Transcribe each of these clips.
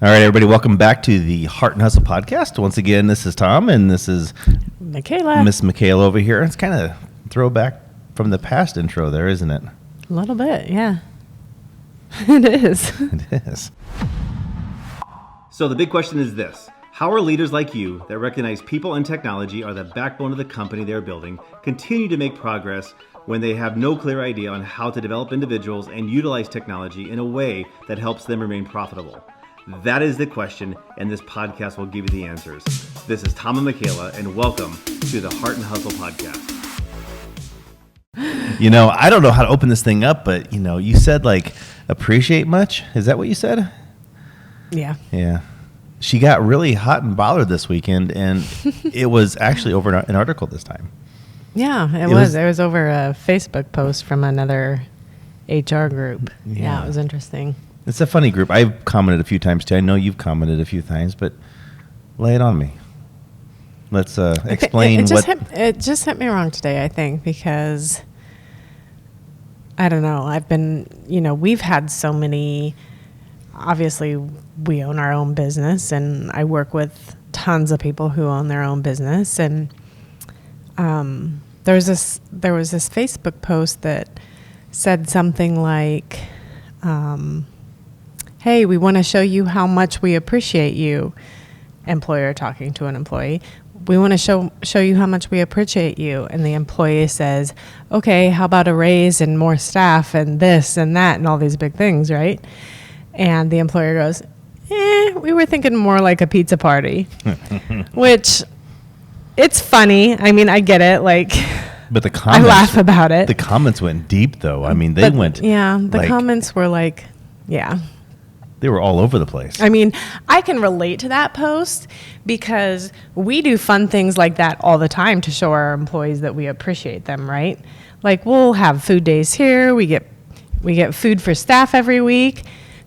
All right, everybody, welcome back to the Heart and Hustle podcast. Once again, this is Tom, and this is Michaela. Miss Michaela over here. It's kind of throwback from the past intro there, isn't it? A little bit, yeah. It is. It is. So the big question is this. How are leaders like you that recognize people and technology are the backbone of the company they're building continue to make progress when they have no clear idea on how to develop individuals and utilize technology in a way that helps them remain profitable? That is the question, and this podcast will give you the answers. This is Tom and Michaela, and welcome to the Heart and Hustle podcast. You know, I don't know how to open this thing up, but, you said, appreciate much? Is that what you said? Yeah. Yeah. She got really hot and bothered this weekend, and it was actually over an article this time. Yeah, it was. It was over a Facebook post from another HR group. Yeah, it was interesting. It's a funny group. I've commented a few times, too. I know you've commented a few times, but lay it on me. Let's explain it just hit me wrong today, I think, because, I don't know, we've had so many, obviously we own our own business, and I work with tons of people who own their own business, and there was this Facebook post that said something like, hey, we want to show you how much we appreciate you. Employer talking to an employee. We want to show you how much we appreciate you. And the employee says, okay, how about a raise and more staff and this and that and all these big things, right? And the employer goes, we were thinking more like a pizza party, which it's funny. I mean, I get it. But the comments, I laugh about it. The comments went deep, though. I mean, the comments were they were all over the place. I mean, I can relate to that post because we do fun things like that all the time to show our employees that we appreciate them, right? Like, we'll have food days here. We get food for staff every week.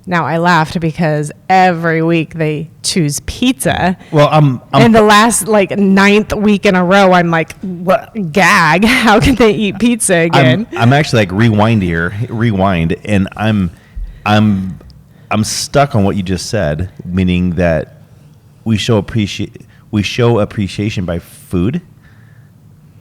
Now, I laughed because every week they choose pizza. Well, in the last 9th week in a row, I'm like, what, gag? How can they eat pizza again? I'm actually rewind, and I'm stuck on what you just said, meaning that we show appreciation by food.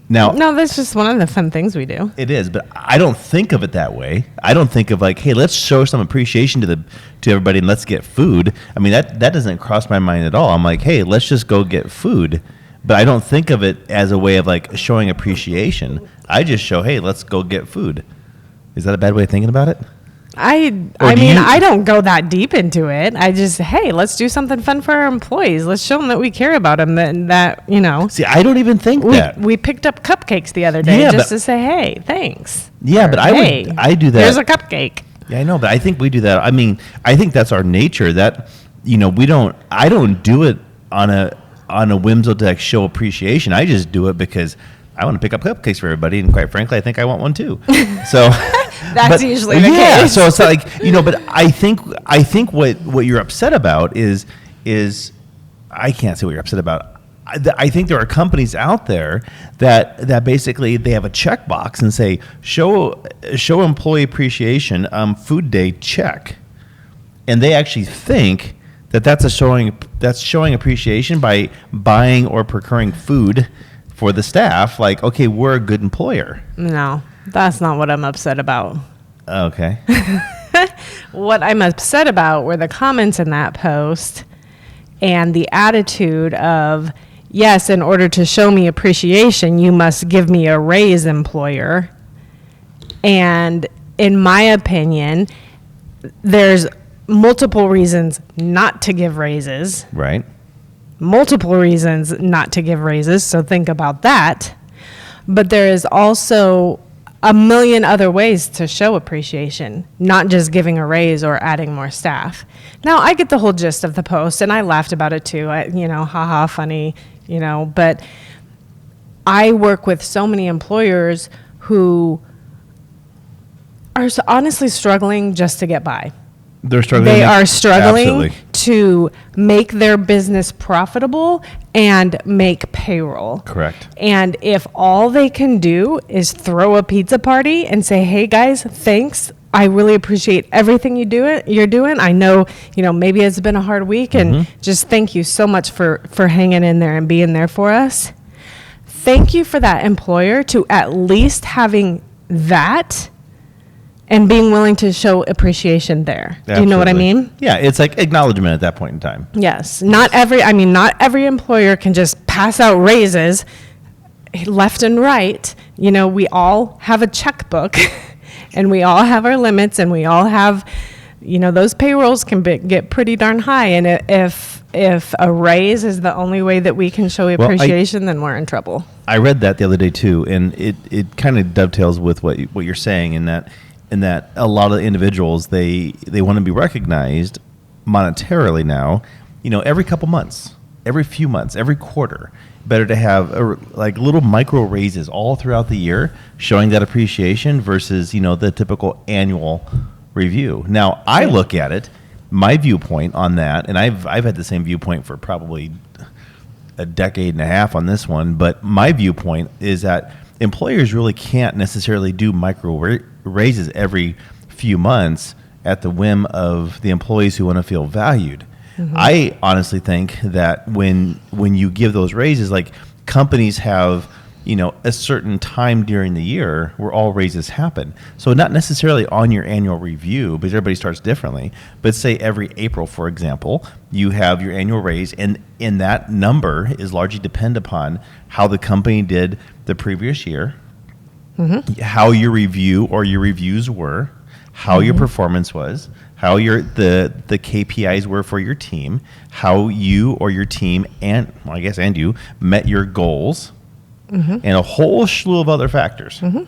Now, no, that's just one of the fun things we do. It is, but I don't think of it that way. I don't think of hey, let's show some appreciation to everybody and let's get food. I mean, that doesn't cross my mind at all. I'm like, hey, let's just go get food. But I don't think of it as a way of showing appreciation. I just show, hey, let's go get food. Is that a bad way of thinking about it? I don't go that deep into it. I just, hey, let's do something fun for our employees. Let's show them that we care about them. See, I don't even think that. We picked up cupcakes the other day to say, hey, thanks. Yeah, but I do that. Here's a cupcake. Yeah, I know, but I think we do that. I mean, I think that's our nature. That I don't do it on a whimsical to show appreciation. I just do it because I want to pick up cupcakes for everybody, and quite frankly, I think I want one too. So that's usually the case. So it's but I think what you're upset about is I can't say what you're upset about. I think there are companies out there that basically they have a checkbox and say show employee appreciation, food day, check, and they actually think that's showing appreciation by buying or procuring food for the staff. Okay, we're a good employer. No, that's not what I'm upset about. Okay. What I'm upset about were the comments in that post and the attitude of, yes, in order to show me appreciation, you must give me a raise, employer. And in my opinion, there's multiple reasons not to give raises. Right. Multiple reasons not to give raises, so think about that. But there is also a million other ways to show appreciation, not just giving a raise or adding more staff. Now, I get the whole gist of the post, and I laughed about it too. Haha, funny, but I work with so many employers who are honestly struggling just to get by. They're struggling. They are struggling Absolutely. to make their business profitable and make payroll. Correct. And if all they can do is throw a pizza party and say, hey guys, thanks, I really appreciate everything you're doing. I know, maybe it's been a hard week, and just thank you so much for hanging in there and being there for us. Thank you for that employer to at least having that and being willing to show appreciation there. Absolutely. Do you know what I mean? Yeah, it's like acknowledgement at that point in time. Yes. Not every employer can just pass out raises left and right. We all have a checkbook and we all have our limits, and we all have, those payrolls can get pretty darn high. And if a raise is the only way that we can show appreciation, then we're in trouble. I read that the other day too, and it kind of dovetails with what you're saying in that a lot of individuals, they want to be recognized monetarily now, every couple months, every few months, every quarter. Better to have like little micro raises all throughout the year, showing that appreciation versus the typical annual review. Now, I look at it, my viewpoint on that, and I've had the same viewpoint for probably a decade and a half on this one, but my viewpoint is that employers really can't necessarily do micro raises every few months at the whim of the employees who want to feel valued. I honestly think that when you give those raises, like companies have, a certain time during the year where all raises happen. So not necessarily on your annual review, because everybody starts differently. But say every April, for example, you have your annual raise, and in that number is largely depend upon how the company did the previous year, how your review or your reviews were, how your performance was, how the KPIs were for your team, how you or your team and you met your goals, and a whole slew of other factors. And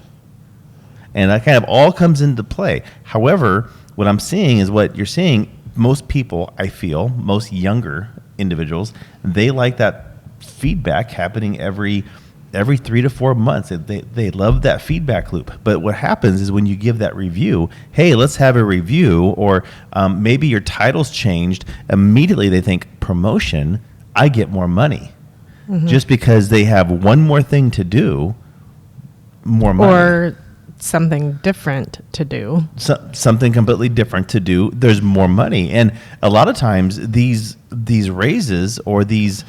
that kind of all comes into play. However, what I'm seeing is what you're seeing. Most people, I feel, most younger individuals, they like that feedback happening every 3 to 4 months. They love that feedback loop. But what happens is when you give that review, hey, let's have a review, or maybe your title's changed, immediately they think promotion, I get more money. Just because they have one more thing to do, more money. Or something different to do. Something completely different to do, there's more money. And a lot of times these raises or these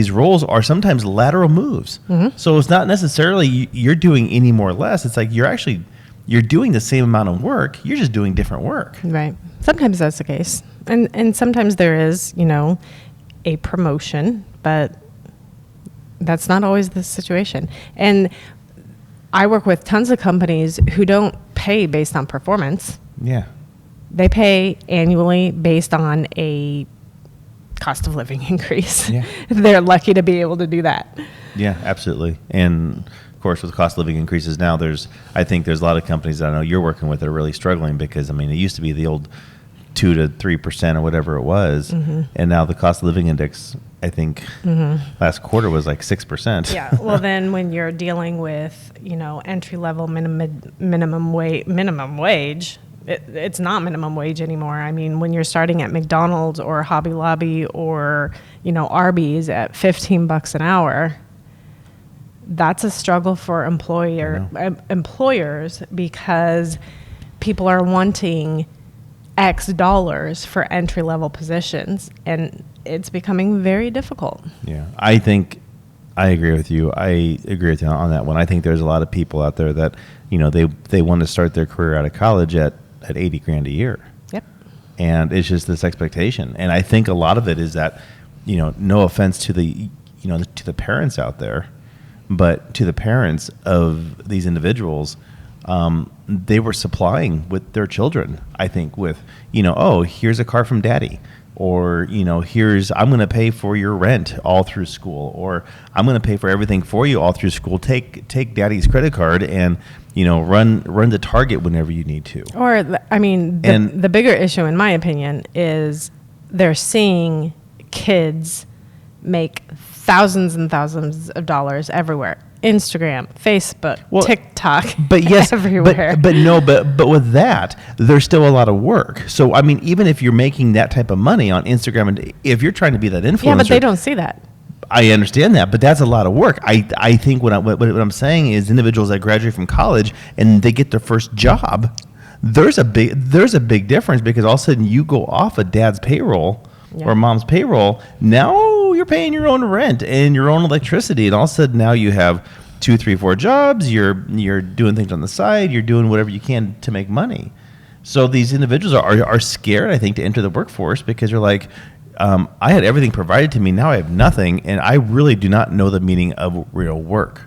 roles are sometimes lateral moves. So it's not necessarily you're doing any more or less. It's like you're doing the same amount of work. You're just doing different work. Right. Sometimes that's the case. And sometimes there is, a promotion, but that's not always the situation. And I work with tons of companies who don't pay based on performance. Yeah. They pay annually based on a cost of living increase. Yeah. They're lucky to be able to do that. Yeah, absolutely. And of course, with cost of living increases now, I think there's a lot of companies that I know you're working with that are really struggling because, it used to be the old 2 to 3% or whatever it was. And now the cost of living index, I think last quarter was like 6%. Yeah. Well, then when you're dealing with, entry level minimum wage, it's not minimum wage anymore. When you're starting at McDonald's or Hobby Lobby or, Arby's at $15 an hour, that's a struggle for employers because people are wanting X dollars for entry level positions, and it's becoming very difficult. Yeah. I think I agree with you. I agree with you on that one. I think there's a lot of people out there that, they want to start their career out of college at $80,000 a year. Yep. And it's just this expectation. And I think a lot of it is that, no offense to the parents out there, but to the parents of these individuals, they were supplying with their children, I think, with, oh, here's a car from daddy. Or, I'm going to pay for your rent all through school. Or I'm going to pay for everything for you all through school. Take daddy's credit card and, run the Target whenever you need to. Or, the bigger issue, in my opinion, is they're seeing kids make thousands and thousands of dollars everywhere. Instagram, Facebook, TikTok, but yes, everywhere. But with that, there's still a lot of work. So even if you're making that type of money on Instagram, and if you're trying to be that influencer, yeah, but they don't see that. I understand that, but that's a lot of work. I think what I'm saying is individuals that graduate from college and they get their first job, there's a big difference, because all of a sudden you go off of dad's payroll or mom's payroll. Now you're paying your own rent and your own electricity, and all of a sudden now you have 2, 3, 4 jobs. You're doing things on the side. You're doing whatever you can to make money. So these individuals are scared, I think, to enter the workforce, because you're like, I had everything provided to me. Now I have nothing, and I really do not know the meaning of real work.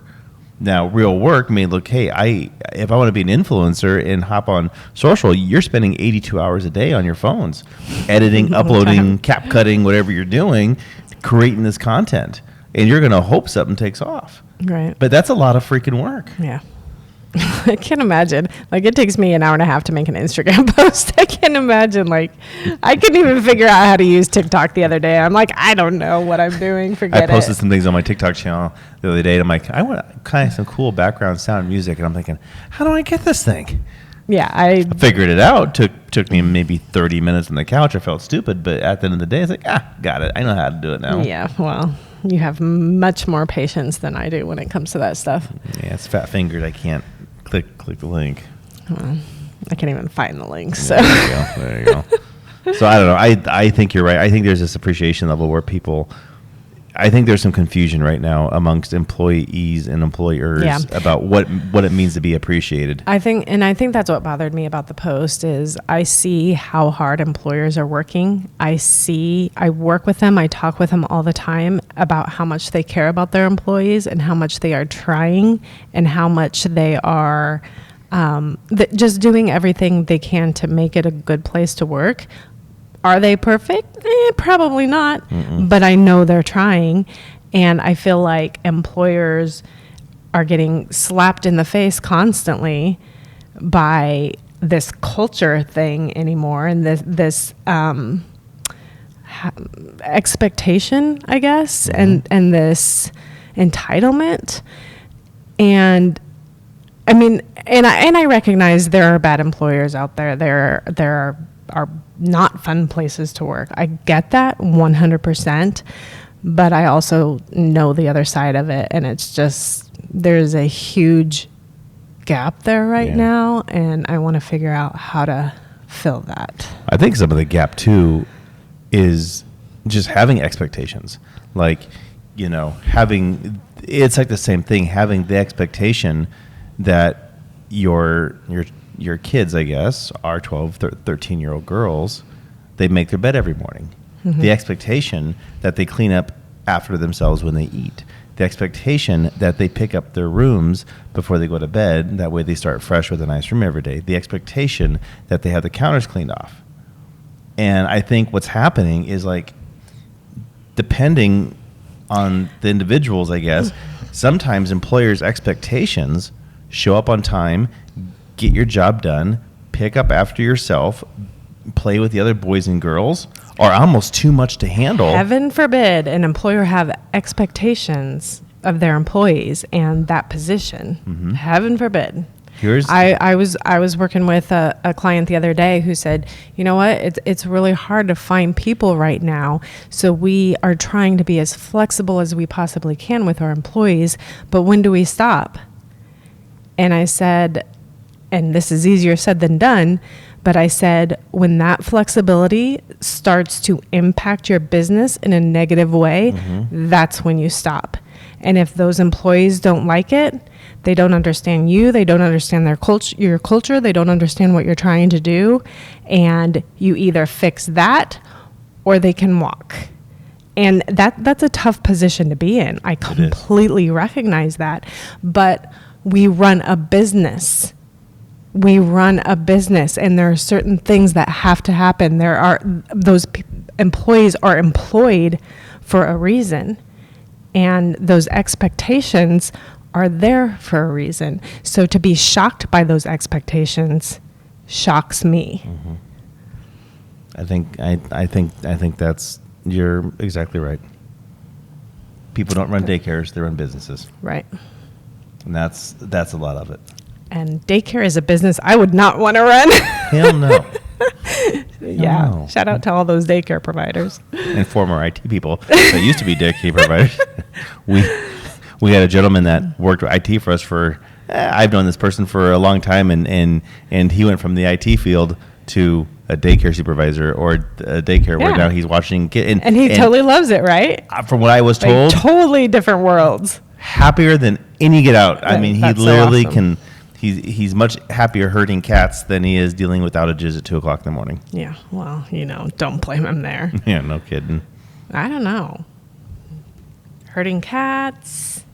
Now, real work may look, hey, if I want to be an influencer and hop on social, you're spending 82 hours a day on your phones, editing, uploading, cap cutting, whatever you're doing, creating this content, and you're going to hope something takes off. Right. But that's a lot of freaking work. Yeah. I can't imagine. Like, it takes me an hour and a half to make an Instagram post. I can't imagine. Like, I couldn't even figure out how to use TikTok the other day. I'm like, I don't know what I'm doing. Forget it. I posted some things on my TikTok channel the other day, and I'm like, I want kind of some cool background sound music, and I'm thinking, how do I get this thing? Yeah, I figured it out. Took me maybe 30 minutes on the couch. I felt stupid, but at the end of the day, it's like, got it. I know how to do it now. Yeah, well, you have much more patience than I do when it comes to that stuff. Yeah, it's fat fingered. I can't click the link. Well, I can't even find the link. So there you go. So I don't know. I think you're right. I think there's this appreciation level where people, I think there's some confusion right now amongst employees and employers about what it means to be appreciated. I think that's what bothered me about the post is I see how hard employers are working. I work with them. I talk with them all the time about how much they care about their employees and how much they are trying and how much they are just doing everything they can to make it a good place to work. Are they perfect? Probably not. Mm-mm. But I know they're trying. And I feel like employers are getting slapped in the face constantly by this culture thing anymore and this expectation, I guess, and this entitlement. And I mean, and I recognize there are bad employers out there. There are not fun places to work. I get that 100%, but I also know the other side of it, and it's just there's a huge gap there right now, and I want to figure out how to fill that. I think some of the gap too is just having expectations. Like, it's like the same thing, having the expectation that your kids, I guess, are 12, 13-year-old girls. They make their bed every morning. Mm-hmm. The expectation that they clean up after themselves when they eat. The expectation that they pick up their rooms before they go to bed. That way they start fresh with a nice room every day. The expectation that they have the counters cleaned off. And I think what's happening is, like, depending on the individuals, I guess, sometimes employers' expectations show up on time, get your job done, pick up after yourself, play with the other boys and girls, are almost too much to handle. Heaven forbid an employer have expectations of their employees and that position. Mm-hmm. Heaven forbid. I was working with a client the other day who said, you know what, it's really hard to find people right now. So we are trying to be as flexible as we possibly can with our employees. But when do we stop? And I said, and this is easier said than done, but I said, when that flexibility starts to impact your business in a negative way, that's when you stop. And if those employees don't like it, they don't understand you, they don't understand your culture, they don't understand what you're trying to do, and you either fix that or they can walk. And that's a tough position to be in. I completely recognize that. But we run a business. And there are certain things that have to happen. Those employees are employed for a reason, and those expectations are there for a reason. So to be shocked by those expectations shocks me. Mm-hmm. I think you're exactly right. People don't run daycares; they run businesses. Right. And that's a lot of it. And daycare is a business I would not want to run. Hell no. Yeah. No. Shout out to all those daycare providers. And former IT people that used to be daycare providers. We had a gentleman that worked with IT for us for I've known this person for a long time, and he went from the IT field to a daycare supervisor or a daycare where Yeah. now he's watching kids. And he totally loves it, right? From what I was Like, told, totally different worlds. happier than any get out. I mean, he That's so literally awesome. can. He's much happier herding cats than he is dealing with outages at 2:00 in the morning. Yeah, well, don't blame him there. Yeah, no kidding. I don't know. Herding cats,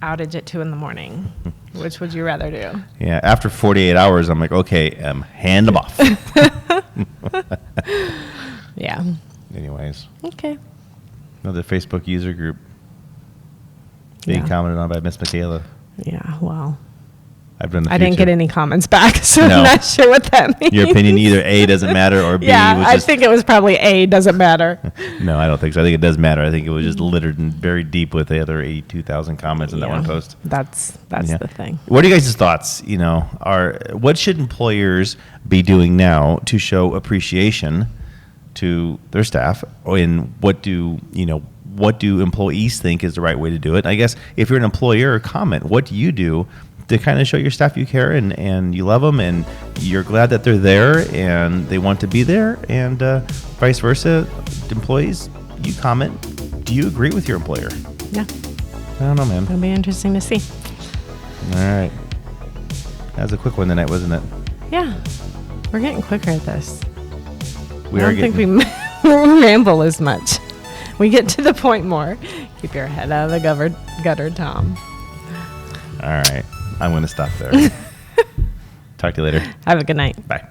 outage at 2 in the morning. Which would you rather do? Yeah, after 48 hours, I'm like, okay, hand them off. Yeah. Anyways, Okay. another Facebook user group being Yeah. commented on by Miss Michaela. Yeah, well, I've done. I didn't get any comments back, so No. I'm not sure what that means. Your opinion either A, doesn't matter, or B, Yeah, was I just. think it was probably A, doesn't matter. No, I don't think so. I think it does matter. I think it was just littered and very deep with the other 82,000 comments in that Yeah, one post. That's Yeah. the thing. What are you guys' thoughts? What should employers be doing now to show appreciation to their staff? And what do employees think is the right way to do it? I guess if you're an employer, comment. What do you do to kind of show your staff you care and you love them and you're glad that they're there and they want to be there, and vice versa? Employees, you comment. Do you agree with your employer? Yeah, I don't know, man. it'll be interesting to see. All right. That was a quick one tonight, wasn't it? Yeah, we're getting quicker at this. We I are don't getting. think we ramble as much. We get to the point more. Keep your head out of the gutter, Tom. All right. I'm going to stop there. Talk to you later. Have a good night. Bye.